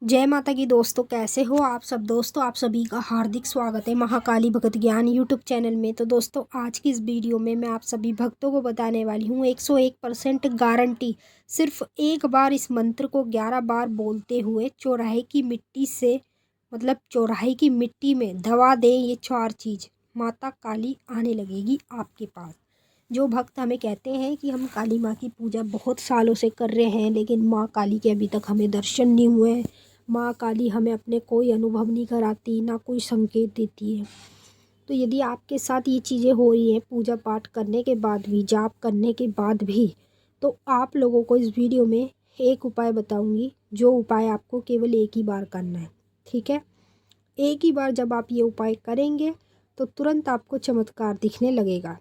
जय माता की दोस्तों, कैसे हो आप सब। दोस्तों आप सभी का हार्दिक स्वागत है महाकाली भगत ज्ञान यूट्यूब चैनल में। तो दोस्तों आज की इस वीडियो में मैं आप सभी भक्तों को बताने वाली हूँ 101% गारंटी। सिर्फ एक बार इस मंत्र को 11 बार बोलते हुए चौराहे की मिट्टी से चौराहे की मिट्टी में दबा दें ये 4 चीज़, माता काली आने लगेगी आपके पास। जो भक्त हमें कहते हैं कि हम काली माँ की पूजा बहुत सालों से कर रहे हैं लेकिन माँ काली के अभी तक हमें दर्शन नहीं हुए हैं, माँ काली हमें अपने कोई अनुभव नहीं कराती, ना कोई संकेत देती है। तो यदि आपके साथ ये चीज़ें हो रही हैं पूजा पाठ करने के बाद भी, जाप करने के बाद भी, तो आप लोगों को इस वीडियो में एक उपाय बताऊंगी। जो उपाय आपको केवल एक ही बार करना है, ठीक है। एक ही बार जब आप ये उपाय करेंगे तो तुरंत आपको चमत्कार दिखने लगेगा।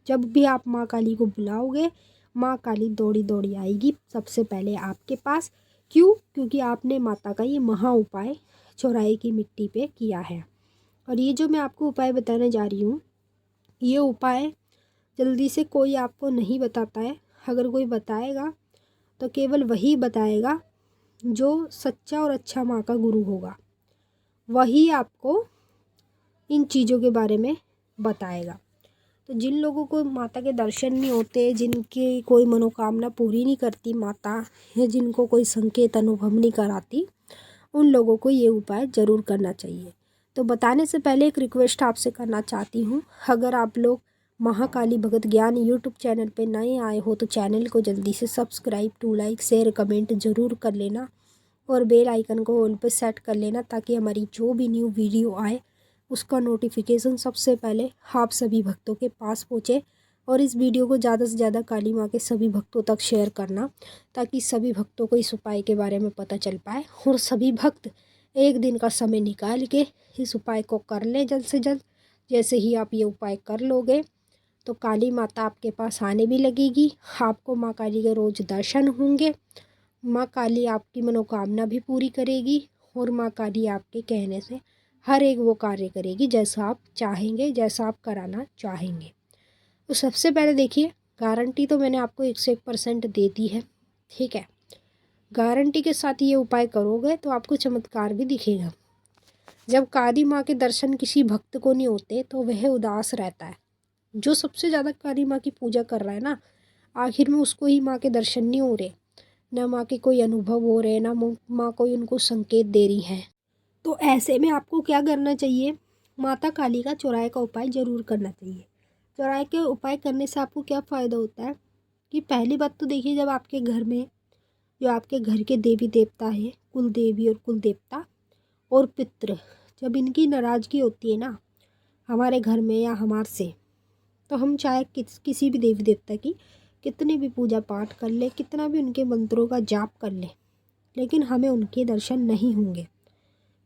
जब भी आप माँ काली को बुलाओगे, माँ काली दौड़ी दौड़ी आएगी सबसे पहले आपके पास। क्यों? क्योंकि आपने माता का ये महा उपाय चौराहे की मिट्टी पे किया है। और ये जो मैं आपको उपाय बताने जा रही हूँ, ये उपाय जल्दी से कोई आपको नहीं बताता है। अगर कोई बताएगा तो केवल वही बताएगा जो सच्चा और अच्छा माँ का गुरु होगा, वही आपको इन चीज़ों के बारे में बताएगा। तो जिन लोगों को माता के दर्शन नहीं होते, जिनकी कोई मनोकामना पूरी नहीं करती माता, या जिनको कोई संकेत अनुभव नहीं कराती, उन लोगों को ये उपाय ज़रूर करना चाहिए। तो बताने से पहले एक रिक्वेस्ट आपसे करना चाहती हूँ, अगर आप लोग महाकाली भगत ज्ञान यूट्यूब चैनल पे नए आए हो तो चैनल को जल्दी से subscribe, to like, share, comment ज़रूर कर लेना और बेल आइकन को ऑल पे सेट कर लेना ताकि हमारी जो भी न्यू वीडियो आए उसका नोटिफिकेशन सबसे पहले आप सभी भक्तों के पास पहुँचे। और इस वीडियो को ज़्यादा से ज़्यादा काली माँ के सभी भक्तों तक शेयर करना ताकि सभी भक्तों को इस उपाय के बारे में पता चल पाए और सभी भक्त एक दिन का समय निकाल के इस उपाय को कर लें जल्द से जल्द। जैसे ही आप ये उपाय कर लोगे तो काली माता आपके पास आने भी लगेगी, आपको माँ काली के रोज़ दर्शन होंगे, माँ काली आपकी मनोकामना भी पूरी करेगी और माँ काली आपके कहने से हर एक वो कार्य करेगी जैसा आप चाहेंगे, जैसा आप कराना चाहेंगे। तो सबसे पहले देखिए, गारंटी तो मैंने आपको 101% दे दी है, ठीक है। गारंटी के साथ ये उपाय करोगे तो आपको चमत्कार भी दिखेगा। जब काली माँ के दर्शन किसी भक्त को नहीं होते तो वह उदास रहता है। जो सबसे ज़्यादा काली माँ की पूजा कर रहा है ना, आखिर में उसको ही माँ के दर्शन नहीं हो रहे, ना माँ के कोई अनुभव हो रहे, ना माँ कोई उनको संकेत दे रही है। तो ऐसे में आपको क्या करना चाहिए, माता काली का चौराहे का उपाय ज़रूर करना चाहिए। चौराहे के उपाय करने से आपको क्या फ़ायदा होता है कि पहली बात तो देखिए, जब आपके घर में जो आपके घर के देवी देवता है, कुल देवी और कुल देवता और पितृ, जब इनकी नाराज़गी होती है ना हमारे घर में या हमारे से, तो हम चाहे किसी भी देवी देवता की कितनी भी पूजा पाठ कर ले, कितना भी उनके मंत्रों का जाप कर ले, लेकिन हमें उनके दर्शन नहीं होंगे।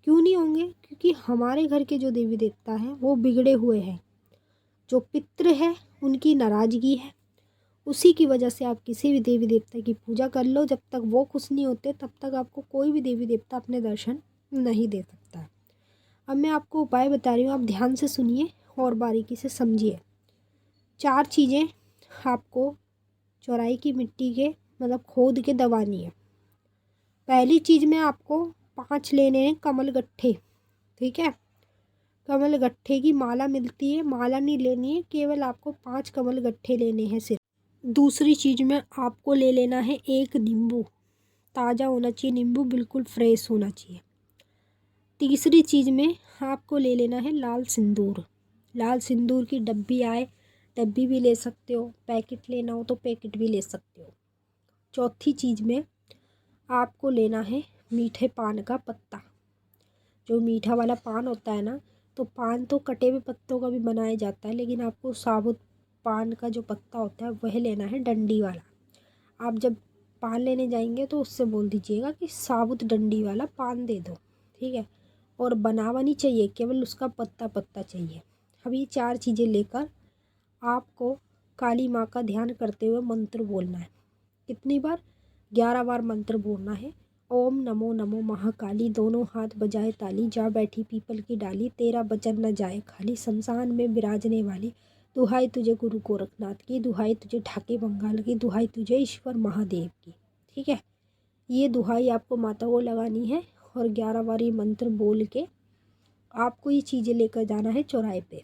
क्यों नहीं होंगे? क्योंकि हमारे घर के जो देवी देवता हैं वो बिगड़े हुए हैं, जो पितृ है उनकी नाराज़गी है। उसी की वजह से आप किसी भी देवी देवता की पूजा कर लो, जब तक वो खुश नहीं होते तब तक आपको कोई भी देवी देवता अपने दर्शन नहीं दे सकता। अब मैं आपको उपाय बता रही हूँ, आप ध्यान से सुनिए और बारीकी से समझिए। 4 चीज़ें आपको चौराहे की मिट्टी के खोद के दबानी है। पहली चीज़ में आपको 5 लेने हैं कमल गट्ठे, ठीक है। कमल गट्ठे की माला मिलती है, माला नहीं लेनी है, केवल आपको 5 कमल गट्ठे लेने हैं सिर्फ। दूसरी चीज़ में आपको ले लेना है एक नींबू, ताज़ा होना चाहिए नींबू, बिल्कुल फ्रेश होना चाहिए। तीसरी चीज़ में आपको ले लेना है लाल सिंदूर। लाल सिंदूर की डब्बी आए, डब्बी भी ले सकते हो, पैकेट लेना हो तो पैकेट भी ले सकते हो। चौथी चीज़ में आपको लेना है मीठे पान का पत्ता। जो मीठा वाला पान होता है ना, तो पान तो कटे हुए पत्तों का भी बनाया जाता है, लेकिन आपको साबुत पान का जो पत्ता होता है वह लेना है, डंडी वाला। आप जब पान लेने जाएंगे तो उससे बोल दीजिएगा कि साबुत डंडी वाला पान दे दो, ठीक है। और बनावा नहीं चाहिए, केवल उसका पत्ता पत्ता चाहिए। अब ये 4 चीज़ें लेकर आपको काली माँ का ध्यान करते हुए मंत्र बोलना है। कितनी बार? 11 बार मंत्र बोलना है। ओम नमो नमो महाकाली, दोनों हाथ बजाए ताली, जा बैठी पीपल की डाली, तेरा बचन न जाए खाली, शमशान में विराजने वाली, दुहाई तुझे गुरु गोरखनाथ की, दुहाई तुझे ढाके बंगाल की, दुहाई तुझे ईश्वर महादेव की, ठीक है। ये दुहाई आपको माता को लगानी है और 11 बार ये मंत्र बोल के आपको ये चीज़ें लेकर जाना है चौराहे पे।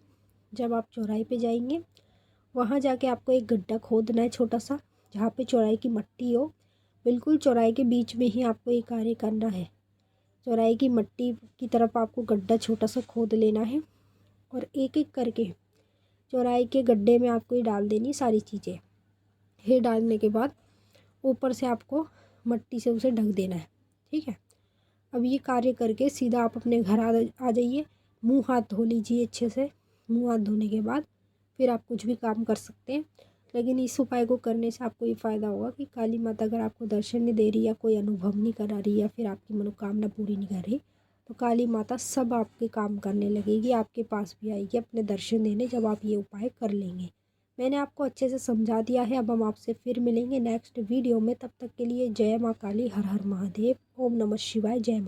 जब आप चौराहे पे जाएंगे वहाँ जाके आपको एक गड्ढा खोदना है छोटा सा, जहाँ पे चौराहे की मट्टी हो। बिल्कुल चौराहे के बीच में ही आपको ये कार्य करना है। चौराहे की मट्टी की तरफ आपको गड्ढा छोटा सा खोद लेना है और एक एक करके चौराहे के गड्ढे में आपको ये डाल देनी सारी चीज़ें। ये डालने के बाद ऊपर से आपको मट्टी से उसे ढक देना है, ठीक है। अब ये कार्य करके सीधा आप अपने घर आ जाइए। मुंह हाथ धो लीजिए अच्छे से। मुंह हाथ धोने के बाद फिर आप कुछ भी काम कर सकते हैं। लेकिन इस उपाय को करने से आपको ये फ़ायदा होगा कि काली माता अगर आपको दर्शन नहीं दे रही या कोई अनुभव नहीं करा रही या फिर आपकी मनोकामना पूरी नहीं कर रही, तो काली माता सब आपके काम करने लगेगी, आपके पास भी आएगी अपने दर्शन देने, जब आप ये उपाय कर लेंगे। मैंने आपको अच्छे से समझा दिया है। अब हम आपसे फिर मिलेंगे नेक्स्ट वीडियो में। तब तक के लिए जय माँ काली, हर हर महादेव, ओम नमः शिवाय, जय माँ।